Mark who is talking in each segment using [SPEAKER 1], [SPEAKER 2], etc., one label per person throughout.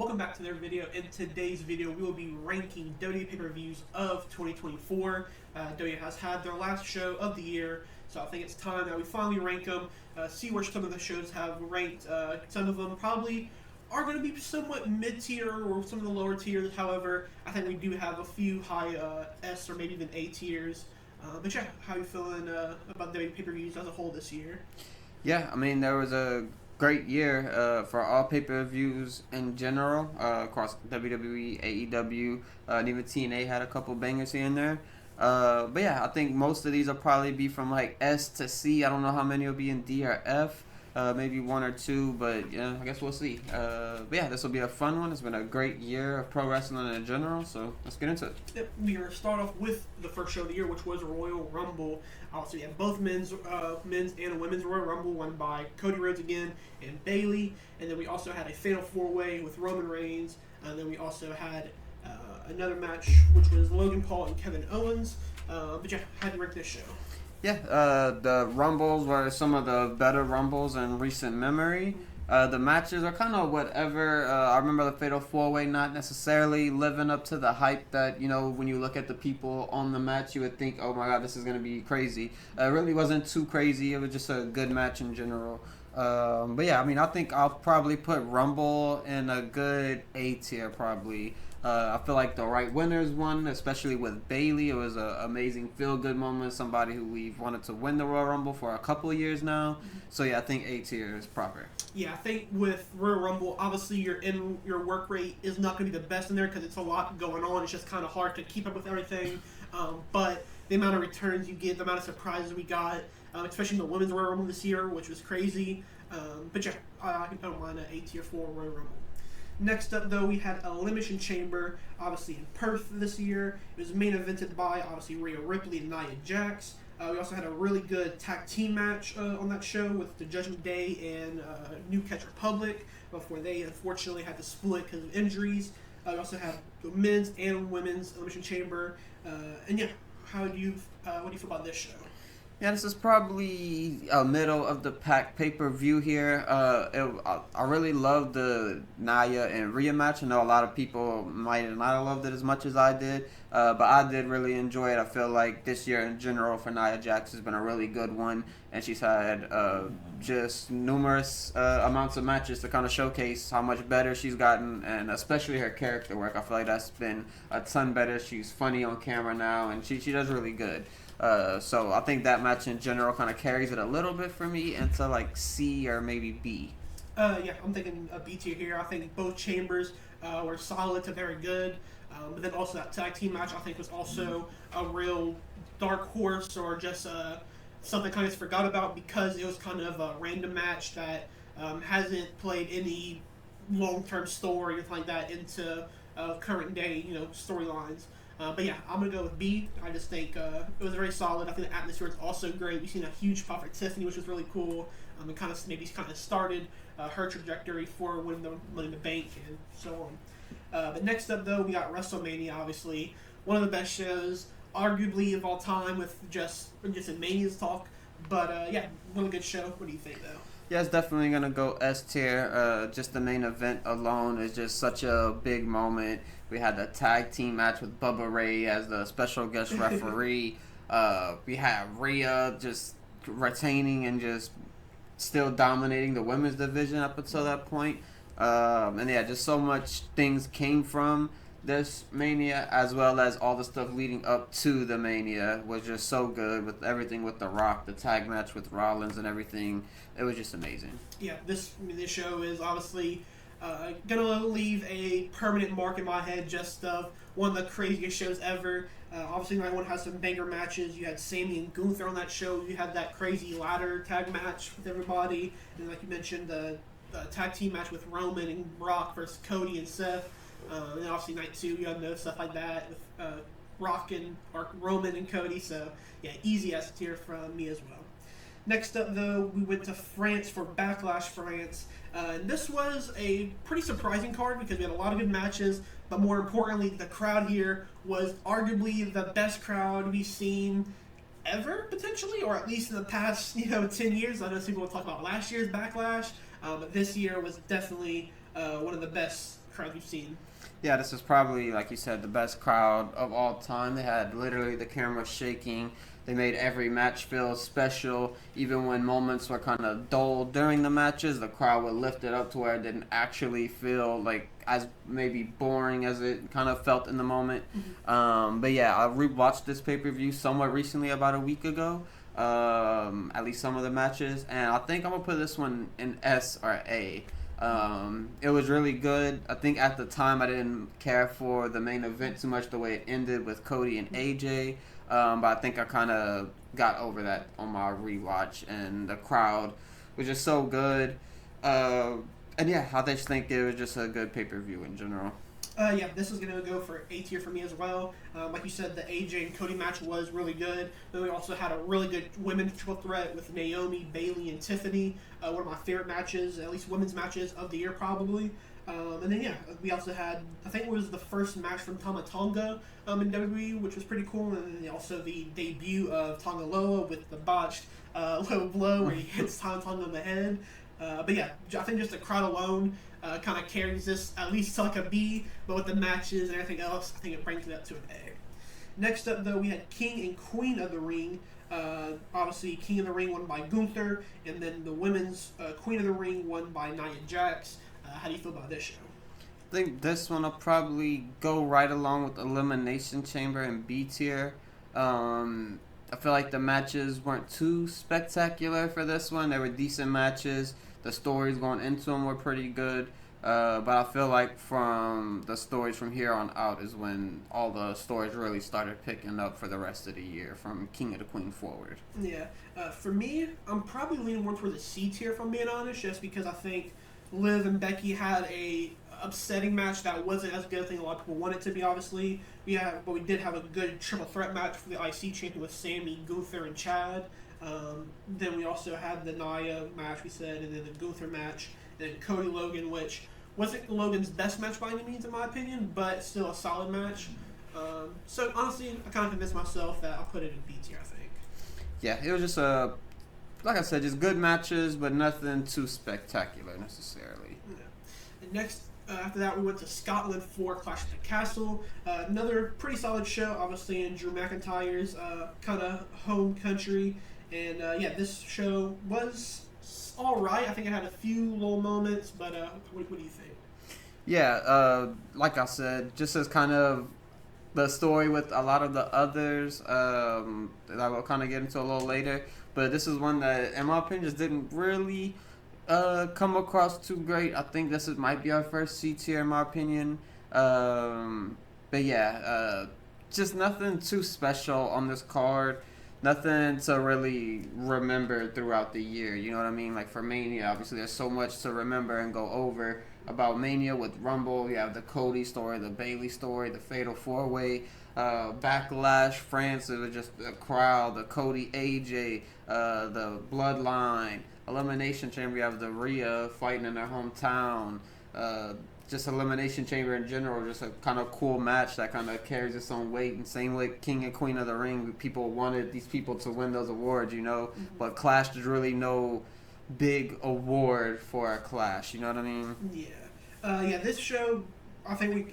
[SPEAKER 1] welcome back to their video. In today's video, we will be ranking WWE pay-per-views of 2024. WWE has had their last show of the year, so I think it's time that we finally rank them, see where some of the shows have ranked. Some of them probably are going to be somewhat mid-tier or some of the lower tiers. However, I think we do have a few high S or maybe even A tiers. But yeah, how are you feeling about WWE pay-per-views as a whole this year?
[SPEAKER 2] Yeah, I mean, there was a great year for all pay-per-views in general across WWE, AEW, and even TNA had a couple bangers here and there. But yeah, I think most of these will probably be from like S to C. I don't know how many will be in D or F. Maybe one or two, but yeah, I guess we'll see. But yeah, this will be a fun one. It's been a great year of pro wrestling in general, so let's get into it.
[SPEAKER 1] Yep, we are start off with the first show of the year, which was Royal Rumble. Also, we have both men's and women's Royal Rumble, won by Cody Rhodes again and Bayley. And then we also had a Fatal 4-Way with Roman Reigns. And then we also had another match, which was Logan Paul and Kevin Owens. But yeah, how do you rank this show?
[SPEAKER 2] Yeah, the Rumbles were some of the better Rumbles in recent memory. The matches are kind of whatever. I remember the Fatal 4-Way not necessarily living up to the hype that, when you look at the people on the match, you would think, oh my god, this is going to be crazy. It really wasn't too crazy. It was just a good match in general. But yeah, I mean, I think I'll probably put Rumble in a good A tier probably. I feel like the right winners won, especially with Bayley. It was an amazing feel-good moment. Somebody who we've wanted to win the Royal Rumble for a couple of years now. So yeah, I think A tier is proper.
[SPEAKER 1] Yeah, I think with Royal Rumble, obviously your work rate is not going to be the best in there because it's a lot going on. It's just kind of hard to keep up with everything. But the amount of returns you get, the amount of surprises we got, especially in the women's Royal Rumble this year, which was crazy. But yeah, I don't mind an A tier for Royal Rumble. Next up, though, we had Elimination Chamber, obviously in Perth this year. It was main evented by, obviously, Rhea Ripley and Nia Jax. We also had a really good tag team match on that show with the Judgment Day and New Catch Republic before they unfortunately had to split because of injuries. We also had the men's and women's Elimination Chamber. And yeah, what do you feel about this show?
[SPEAKER 2] Yeah, this is probably a middle of the pack pay-per-view here. I really love the Nia and Rhea match. I know a lot of people might not have loved it as much as I did, but I did really enjoy it. I feel like this year in general for Nia Jax has been a really good one, and she's had just numerous amounts of matches to kind of showcase how much better she's gotten, and especially her character work. I feel like that's been a ton better. She's funny on camera now, and she does really good. So I think that match in general kind of carries it a little bit for me into like C or maybe B.
[SPEAKER 1] Yeah, I'm thinking a B tier here. I think both chambers were solid to very good. But then also that tag team match I think was also a real dark horse or just something kind of forgot about because it was kind of a random match that hasn't played any long-term story or anything like that into current day storylines. But yeah, I'm going to go with B. I just think it was very solid. I think the atmosphere is also great. We've seen a huge pop for Tiffany, which was really cool. It kind of started her trajectory for winning the Money in the Bank and so on. But next up, though, we got WrestleMania, obviously. One of the best shows, arguably, of all time with just a Mania's talk. But yeah, really good show. What do you think, though?
[SPEAKER 2] Yeah, it's definitely going to go S tier. Just the main event alone is just such a big moment. We had the tag team match with Bubba Ray as the special guest referee. We had Rhea just retaining and just still dominating the women's division up until that point. And yeah, just so much things came from this Mania, as well as all the stuff leading up to the Mania was just so good with everything with The Rock, the tag match with Rollins and everything. It was just amazing.
[SPEAKER 1] Yeah, this show is obviously gonna leave a permanent mark in my head just of one of the craziest shows ever. Obviously, everyone has some banger matches. You had Sammy and Gunther on that show. You had that crazy ladder tag match with everybody. And like you mentioned, the tag team match with Roman and Brock versus Cody and Seth. And obviously night 2, you had stuff like that with Roman and Cody. So yeah, easy S tier from me as well. Next up, though, we went to France for Backlash France. And this was a pretty surprising card because we had a lot of good matches, but more importantly, the crowd here was arguably the best crowd we've seen ever, potentially, or at least in the past 10 years. I know some people will talk about last year's Backlash, but this year was definitely one of the best crowd you've seen.
[SPEAKER 2] Yeah, this is probably, like you said, the best crowd of all time. They had literally the camera shaking. They made every match feel special. Even when moments were kind of dull during the matches, the crowd would lift it up to where it didn't actually feel like as maybe boring as it kind of felt in the moment. But yeah, I rewatched this pay-per-view somewhat recently, about a week ago. At least some of the matches. And I think I'm going to put this one in S or A. It was really good. I think at the time I didn't care for the main event too much, the way it ended with Cody and AJ. But I think I kind of got over that on my rewatch, and the crowd was just so good. And yeah, I just think it was just a good pay-per-view in general.
[SPEAKER 1] Yeah, this is going to go for A tier for me as well. Like you said, the AJ and Cody match was really good. Then we also had a really good women's triple threat with Naomi, Bayley, and Tiffany. One of my favorite matches, at least women's matches of the year probably. And then, yeah, we also had, I think it was the first match from Tama Tonga in WWE, which was pretty cool. And then also the debut of Tonga Loa with the botched low blow where he hits Tama Tonga on the head. But yeah, I think just the crowd alone kind of carries this at least to like a B, but with the matches and everything else, I think it brings it up to an A. Next up, though, we had King and Queen of the Ring. Obviously, King of the Ring won by Gunther, and then the women's Queen of the Ring won by Nia Jax. How do you feel about this show?
[SPEAKER 2] I think this one will probably go right along with Elimination Chamber and B tier. I feel like the matches weren't too spectacular for this one. They were decent matches. The stories going into them were pretty good. But I feel like from the stories from here on out is when all the stories really started picking up for the rest of the year, from King of the Queen forward.
[SPEAKER 1] Yeah. For me, I'm probably leaning more toward the C tier, if I'm being honest, just because I think Liv and Becky had a upsetting match that wasn't as good as I think a lot of people want it to be, obviously. But we did have a good triple threat match for the IC champion with Sammy, Gunther, and Chad. Then we also had the Nia match, we said, and then the Gunther match, and then Cody Logan, which wasn't Logan's best match by any means, in my opinion, but still a solid match. So honestly, I kind of convinced myself that I'll put it in B tier, I think.
[SPEAKER 2] Yeah, it was just like I said, just good matches, but nothing too spectacular necessarily.
[SPEAKER 1] Yeah. And next, after that, we went to Scotland for Clash at the Castle. Another pretty solid show, obviously, in Drew McIntyre's kind of home country. And yeah, this show was all right. I think it had a few little moments, but what do you think?
[SPEAKER 2] Yeah, like I said, just as kind of the story with a lot of the others that I will kind of get into a little later. But this is one that, in my opinion, just didn't really come across too great. I think this might be our first C tier, in my opinion. But yeah, just nothing too special on this card. Nothing to really remember throughout the year. You know what I mean? Like for Mania, obviously, there's so much to remember and go over about Mania with Rumble. You have the Cody story, the Bayley story, the Fatal 4-Way, Backlash, France. It was just the crowd, the Cody, AJ, the Bloodline, Elimination Chamber. You have the Rhea fighting in their hometown. Just Elimination Chamber in general, just a kind of cool match that kind of carries its own weight. And same with King and Queen of the Ring. People wanted these people to win those awards, you know. Mm-hmm. But Clash, there's really no big award for a Clash. You know what I mean?
[SPEAKER 1] Yeah. Yeah, this show, I think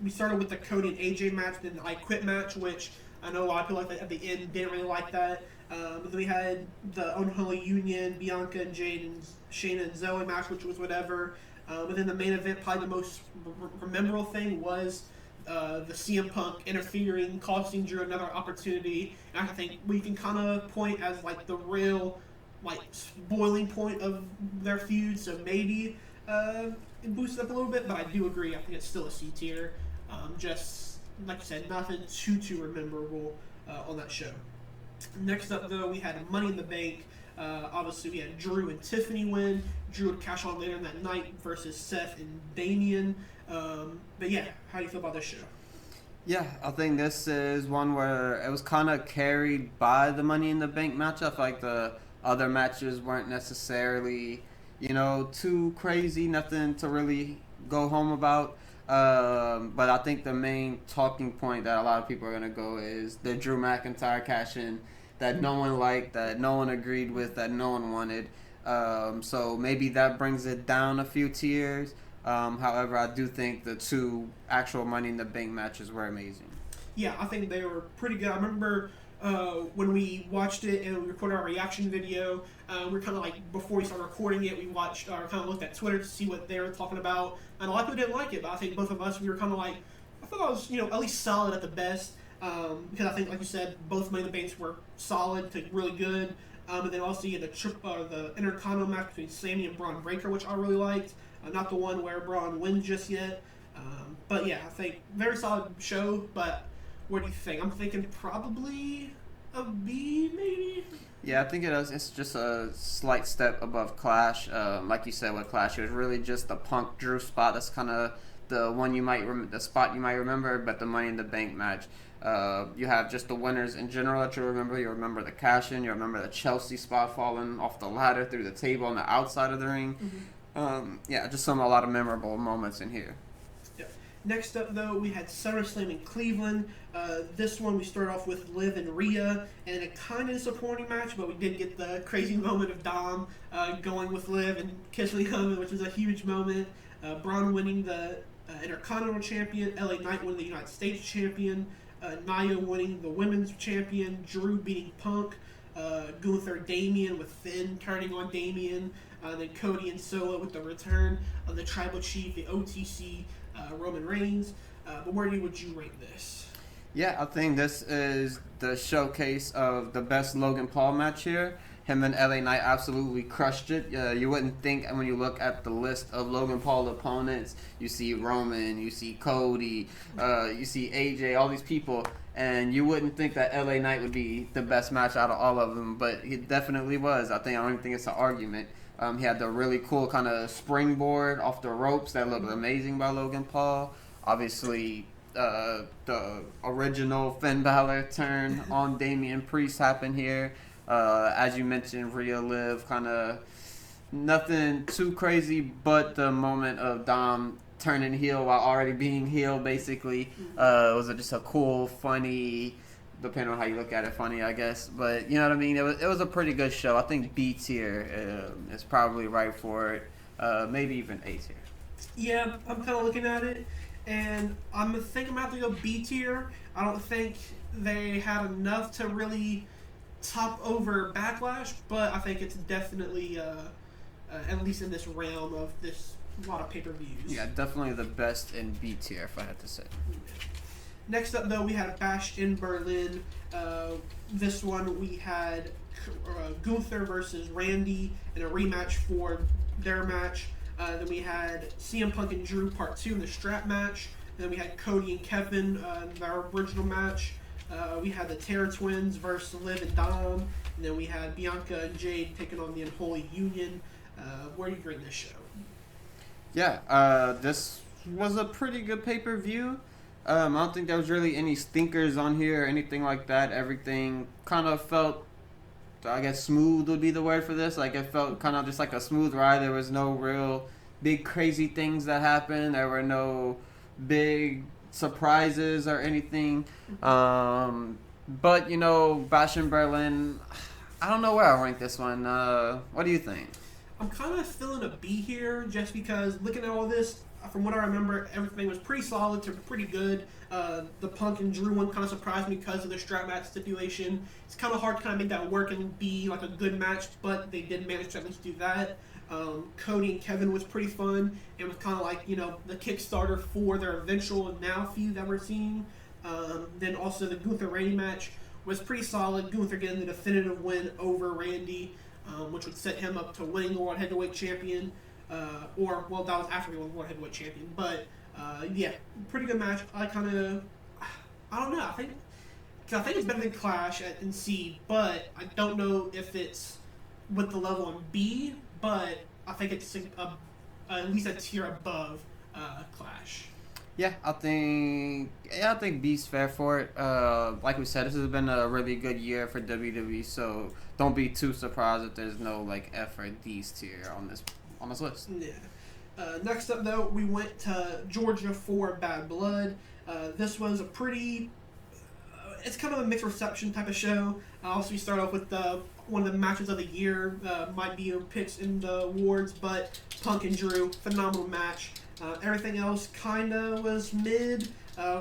[SPEAKER 1] we started with the Cody and AJ match, then the I Quit match, which I know a lot of people at the end didn't really like that. Then we had the Unholy Union, Bianca and Jade and Shayna and Zoe match, which was whatever. And then the main event, probably the most memorable thing was the CM Punk interfering, costing Drew another opportunity. And I think we can kind of point as like the real boiling point of their feud. So maybe it boosted up a little bit, but I do agree. I think it's still a C tier. Just like I said, nothing too memorable on that show. Next up, though, we had Money in the Bank. Obviously, we had Drew and Tiffany win. Drew would cash on later in that night versus Seth and Damian. But yeah, how do you feel about this show?
[SPEAKER 2] Yeah, I think this is one where it was kind of carried by the Money in the Bank match. I feel like the other matches weren't necessarily, too crazy. Nothing to really go home about. But I think the main talking point that a lot of people are going to go is the Drew McIntyre cash-in that no one liked, that no one agreed with, that no one wanted. So maybe that brings it down a few tiers. However, I do think the two actual Money in the Bank matches were amazing.
[SPEAKER 1] Yeah, I think they were pretty good. I remember when we watched it and we recorded our reaction video, we were kind of like, before we started recording it, we watched or kind of looked at Twitter to see what they were talking about. And a lot of people didn't like it, but I think both of us, we were kind of like, I thought it was, at least solid at the best. Because I think, like you said, both Money in the Banks were solid to really good. And then also you had the Intercontinental match between Sammy and Braun Breaker, which I really liked. Not the one where Braun wins just yet. But yeah, I think very solid show. But what do you think? I'm thinking probably a B, maybe.
[SPEAKER 2] Yeah, I think it is. It's just a slight step above Clash. Like you said with Clash, it was really just the Punk Drew spot. That's kind of the one the spot you might remember. But the Money in the Bank match, you have just the winners in general that you remember. You remember the cash-in. You remember the Chelsea spot falling off the ladder through the table on the outside of the ring.
[SPEAKER 1] Mm-hmm.
[SPEAKER 2] Yeah, just a lot of memorable moments in here.
[SPEAKER 1] Next up, though, we had SummerSlam in Cleveland. This one we start off with Liv and Rhea, and a kind of disappointing match, but we did get the crazy moment of Dom going with Liv and kissing him, which was a huge moment. Braun winning the Intercontinental Champion, LA Knight winning the United States Champion, Nia winning the Women's Champion, Drew beating Punk, Gunther, Damian with Finn turning on Damian, then Cody and Solo with the return of the Tribal Chief, the OTC, Roman Reigns. But where would you rate this?
[SPEAKER 2] Yeah, I think this is the showcase of the best Logan Paul match here. Him and LA Knight absolutely crushed it. You wouldn't think when you look at the list of Logan Paul opponents, you see Roman, you see Cody, you see AJ, all these people, and you wouldn't think that LA Knight would be the best match out of all of them, but he definitely was. I don't even think it's an argument. He had the really cool kind of springboard off the ropes that looked amazing by Logan Paul. Obviously, the original Finn Balor turn on Damian Priest happened here. As you mentioned, Rhea Liv, kind of nothing too crazy, but the moment of Dom turning heel while already being heel, basically, was just a cool, funny, depending on how you look at it, funny, I guess. But you know what I mean? It was a pretty good show. I think B tier is probably right for it. Maybe even A tier.
[SPEAKER 1] Yeah, I'm kind of looking at it, and I'm thinking about to go B tier. I don't think they had enough to really top over Backlash, but I think it's definitely, at least in this realm of this lot of pay-per-views.
[SPEAKER 2] Yeah, definitely the best in B tier, if I had to say.
[SPEAKER 1] Next up, though, we had a Bash in Berlin. This one we had Gunther versus Randy in a rematch for their match. Then we had CM Punk and Drew Part 2 in the strap match. Then we had Cody and Kevin in their original match. We had the Terror Twins versus Liv and Dom. And then we had Bianca and Jade taking on the Unholy Union. Where do you rate this show?
[SPEAKER 2] Yeah, this was a pretty good pay-per-view. I don't think there was really any stinkers on here or anything like that. Everything kind of felt, I guess, smooth would be the word for this. Like, it felt kind of just like a smooth ride. There was no real big crazy things that happened. There were no big surprises or anything. But, Bash in Berlin, I don't know where I rank this one. What do you think?
[SPEAKER 1] I'm kind of feeling a B here just because looking at all this, from what I remember, everything was pretty solid to pretty good. The Punk and Drew one kind of surprised me because of the strap match stipulation. It's kind of hard to kind of make that work and be like a good match, but they did manage to at least do that. Cody and Kevin was pretty fun. It was kind of like, the Kickstarter for their eventual now feud that we're seeing. Then also the Gunther Randy match was pretty solid. Gunther getting the definitive win over Randy, which would set him up to winning the World Heavyweight Champion. That was after he won World Heavyweight Champion. But, yeah, pretty good match. I don't know. I think it's better than Clash in C, but I don't know if it's with the level in B, but I think it's at least a tier above Clash.
[SPEAKER 2] Yeah, I think B's fair for it. Like we said, this has been a really good year for WWE, so don't be too surprised if there's no F or D's tier on this list.
[SPEAKER 1] Yeah. Next up, though, we went to Georgia for Bad Blood. This was a pretty... it's kind of a mixed reception type of show. Also, we start off with one of the matches of the year. Might be your picks in the awards, but Punk and Drew, phenomenal match. Everything else kind of was mid.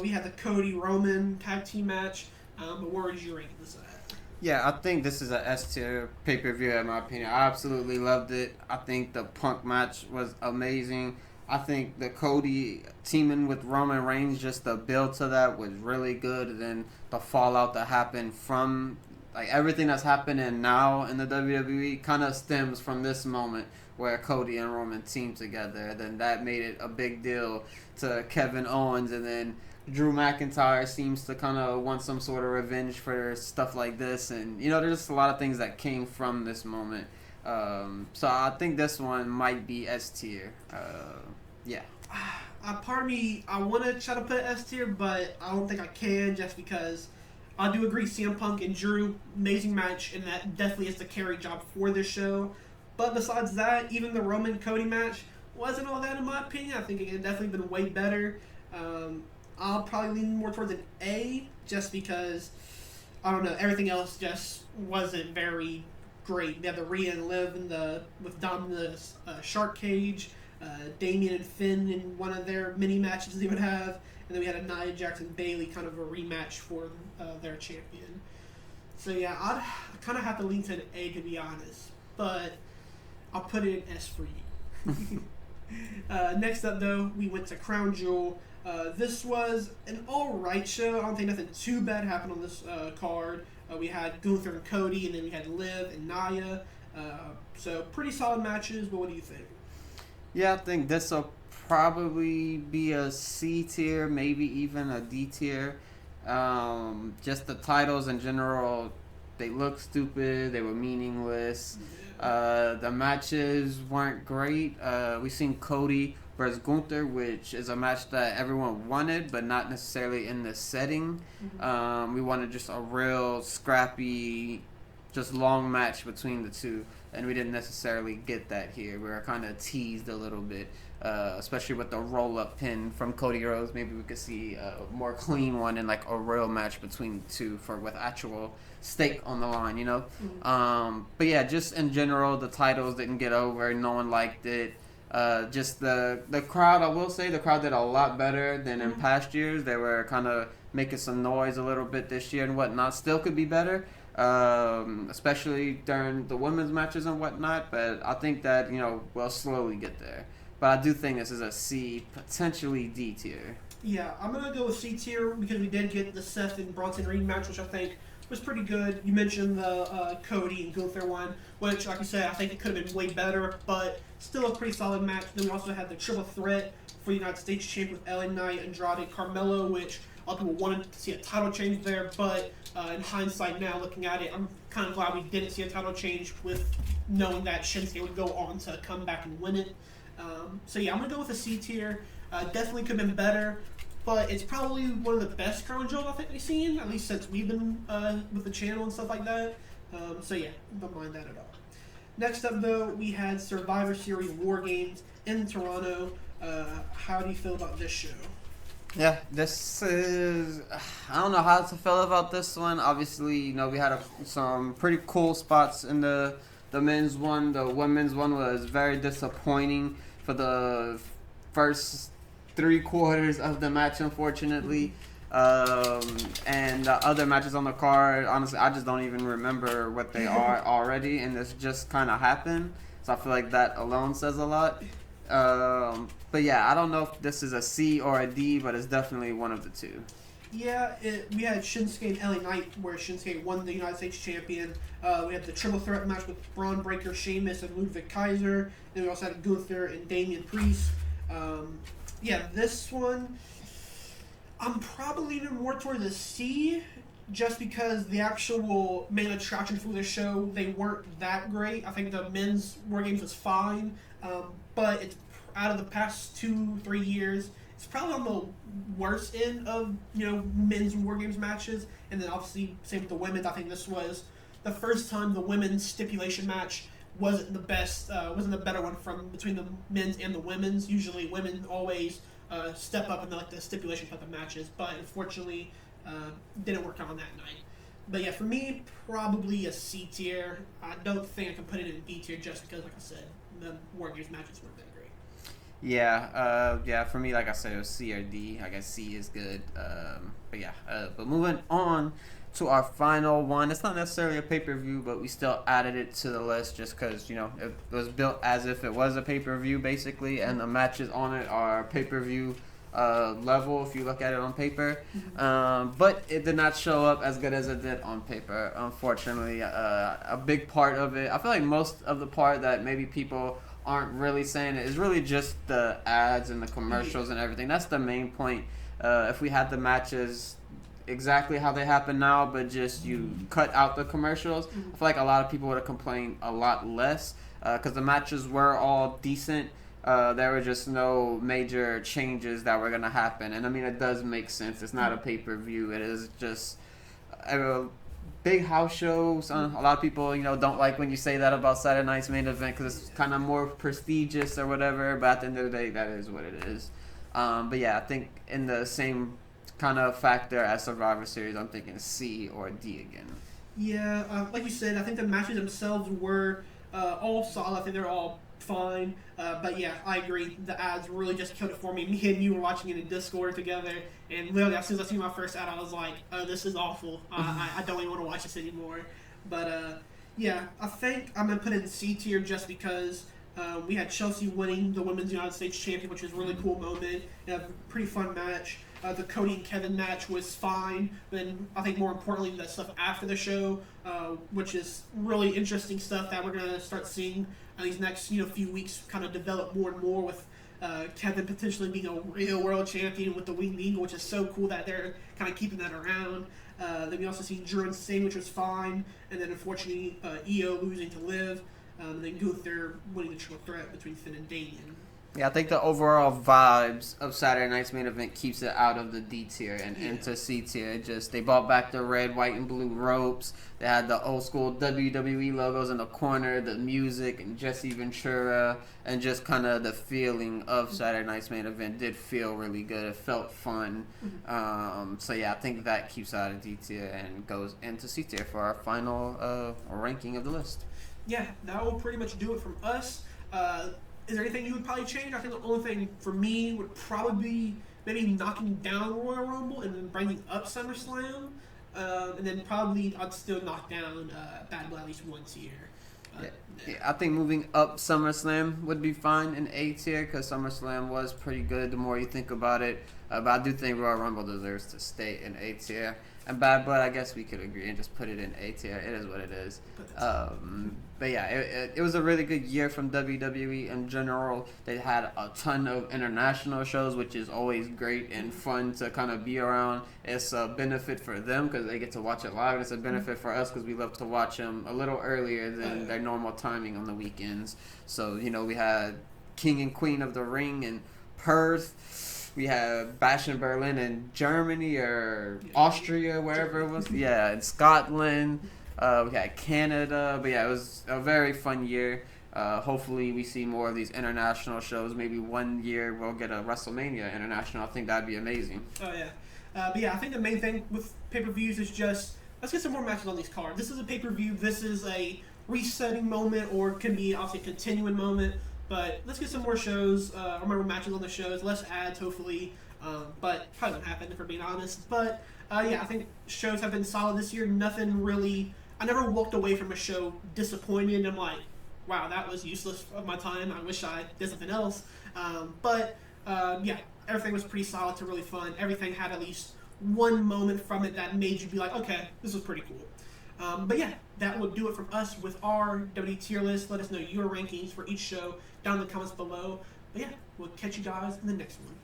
[SPEAKER 1] We had the Cody Roman tag team match. But where would you rank this at?
[SPEAKER 2] Yeah, I think this is a S tier pay per view in my opinion. I absolutely loved it. I think the Punk match was amazing. I think the Cody teaming with Roman Reigns, just the build to that was really good. And then the fallout that happened from like everything that's happening now in the WWE kind of stems from this moment where Cody and Roman teamed together. Then that made it a big deal to Kevin Owens, and then Drew McIntyre seems to kind of want some sort of revenge for stuff like this, and there's just a lot of things that came from this moment. So I think this one might be S tier. Yeah.
[SPEAKER 1] Part of me, I want to try to put it S tier, but I don't think I can just because I do agree CM Punk and Drew, amazing match, and that definitely is the carry job for this show. But besides that, even the Roman Cody match wasn't all that in my opinion. I think it could definitely been way better. I'll probably lean more towards an A just because, I don't know, everything else just wasn't very great. We had the Rhea and Liv with Dom in the shark cage, Damian and Finn in one of their mini matches they would have, and then we had a Nia Jackson Bailey kind of a rematch for their champion. So yeah, I'd kind of have to lean to an A to be honest, but I'll put it in S for you. Next up though, we went to Crown Jewel. This was an alright show. I don't think nothing too bad happened on this card. We had Gunther and Cody, and then we had Liv and Nia. So pretty solid matches, but what do you think?
[SPEAKER 2] Yeah, I think this will probably be a C tier, maybe even a D tier. Just the titles in general, they look stupid. They were meaningless. The matches weren't great. We seen Cody versus Gunther, which is a match that everyone wanted, but not necessarily in the setting.
[SPEAKER 1] Mm-hmm.
[SPEAKER 2] We wanted just a real scrappy, just long match between the two, and we didn't necessarily get that here. We were kind of teased a little bit, especially with the roll-up pin from Cody Rhodes. Maybe we could see a more clean one and like a real match between the two with actual stake on the line,
[SPEAKER 1] Mm-hmm.
[SPEAKER 2] But yeah, just in general, the titles didn't get over. No one liked it. Just the crowd, I will say, the crowd did a lot better than in past years. They were kind of making some noise a little bit this year and whatnot. Still could be better, especially during the women's matches and whatnot. But I think that, we'll slowly get there. But I do think this is a C, potentially D tier.
[SPEAKER 1] Yeah, I'm going to go with C tier because we did get the Seth and Bronson Reed match, which I think was pretty good. You mentioned the Cody and Gunther one, which, like you said, I think it could have been way better, but still a pretty solid match. Then we also had the triple threat for the United States champion with LA Knight, Andrade, Carmelo, which a lot of people wanted to see a title change there, but in hindsight now, looking at it, I'm kind of glad we didn't see a title change with knowing that Shinsuke would go on to come back and win it. So yeah, I'm going to go with a C tier. Definitely could have been better, but it's probably one of the best Crown Jewels I think we've seen, at least since we've been with the channel and stuff like that. So yeah, don't mind that at all. Next up though, we had Survivor Series War Games in Toronto. How do you feel about this show?
[SPEAKER 2] Yeah, this is... I don't know how to feel about this one. Obviously, we had some pretty cool spots in the men's one. The women's one was very disappointing for the first 3/4 of the match, unfortunately. And the other matches on the card, honestly, I just don't even remember what they are already, and this just kind of happened. So I feel like that alone says a lot. But yeah, I don't know if this is a C or a D, but it's definitely one of the two.
[SPEAKER 1] Yeah, we had Shinsuke and LA Knight, where Shinsuke won the United States champion. We had the triple threat match with Braun Breaker, Sheamus, and Ludwig Kaiser. Then we also had Gunther and Damian Priest. Yeah, this one, I'm probably leaning more towards a C, just because the actual main attraction for this show, they weren't that great. I think the men's War Games was fine, but it's out of the past 2-3 years, it's probably on the worst end of men's War Games matches. And then obviously same with the women's. I think this was the first time the women's stipulation match wasn't the best, wasn't the better one from between the men's and the women's. Usually women always step up in the stipulation type of matches, but unfortunately didn't work out on that night. But yeah, for me, probably a C tier. I don't think I can put it in B tier just because, like I said, the War Games matches weren't that great.
[SPEAKER 2] Yeah, for me, like I said, it was C or D. I guess C is good. But moving on to our final one. It's not necessarily a pay-per-view, but we still added it to the list just because, it was built as if it was a pay-per-view, basically, and the matches on it are pay-per-view level if you look at it on paper. But it did not show up as good as it did on paper, unfortunately. A big part of it, I feel like most of the part that maybe people aren't really saying it is really just the ads and the commercials and everything. That's the main point. If we had the matches exactly how they happen now, but just you cut out the commercials, I feel like a lot of people would have complained a lot less because the matches were all decent. There were just no major changes that were going to happen. And I mean, it does make sense. It's not a pay-per-view. It is just big house shows. A lot of people, don't like when you say that about Saturday Night's Main Event because it's kind of more prestigious or whatever. But at the end of the day, that is what it is. But yeah, I think in the same kind of factor as Survivor Series, I'm thinking C or D again.
[SPEAKER 1] Yeah, like you said, I think the matches themselves were all solid. I think they're all fine. But yeah, I agree. The ads really just killed it for me. Me and you were watching it in Discord together, and literally as soon as I seen my first ad, I was like, "Oh, this is awful. I don't even want to watch this anymore." But yeah, I think I'm gonna put it in C tier just because we had Chelsea winning the Women's United States Champion, which was a really cool moment. A pretty fun match. The Cody and Kevin match was fine. Then I think more importantly, the stuff after the show, which is really interesting stuff that we're gonna start seeing in these next few weeks, kind of develop more and more with Kevin potentially being a real world champion with the Winged Eagle, which is so cool that they're kind of keeping that around. Then we also see Drew and Sting, which was fine, and then unfortunately Io losing to Liv, and then Gunther winning the triple threat between Finn and Damian.
[SPEAKER 2] Yeah, I think the overall vibes of Saturday Night's Main Event keeps it out of the D tier and into C tier. They brought back the red, white, and blue ropes. They had the old school WWE logos in the corner, the music, and Jesse Ventura, and just kind of the feeling of Saturday Night's Main Event did feel really good. It felt fun. So yeah, I think that keeps it out of D tier and goes into C tier for our final ranking of the list.
[SPEAKER 1] Yeah, that will pretty much do it from us. Is there anything you would probably change? I think the only thing for me would probably be maybe knocking down Royal Rumble and then bringing up SummerSlam. And then probably I'd still knock down Bad Blood at least one tier.
[SPEAKER 2] Yeah, I think moving up SummerSlam would be fine in A tier because SummerSlam was pretty good the more you think about it. But I do think Royal Rumble deserves to stay in A tier. And Bad Blood, I guess we could agree and just put it in A tier. It is what it is. But yeah, it was a really good year from WWE in general. They had a ton of international shows, which is always great and fun to kind of be around. It's a benefit for them because they get to watch it live, and it's a benefit for us because we love to watch them a little earlier than their normal timing on the weekends. So, we had King and Queen of the Ring in Perth. We have Bash in Berlin in Germany or Austria, wherever it was. Yeah, in Scotland. We had Canada. But yeah, it was a very fun year. Hopefully we see more of these international shows. Maybe one year we'll get a WrestleMania international. I think that'd be amazing.
[SPEAKER 1] Oh, yeah. But yeah, I think the main thing with pay-per-views is just, let's get some more matches on these cards. This is a pay-per-view. This is a resetting moment, or it can be, obviously, a continuing moment. But let's get some more shows, or more matches on the shows, less ads, hopefully. But probably won't happen, if we're being honest. But, yeah, I think shows have been solid this year. Nothing really... I never walked away from a show disappointed. I'm like, wow, that was useless of my time. I wish I did something else. Yeah, everything was pretty solid to really fun. Everything had at least one moment from it that made you be like, okay, this was pretty cool. But yeah, that will do it from us with our WWE tier list. Let us know your rankings for each show down in the comments below. But yeah, we'll catch you guys in the next one.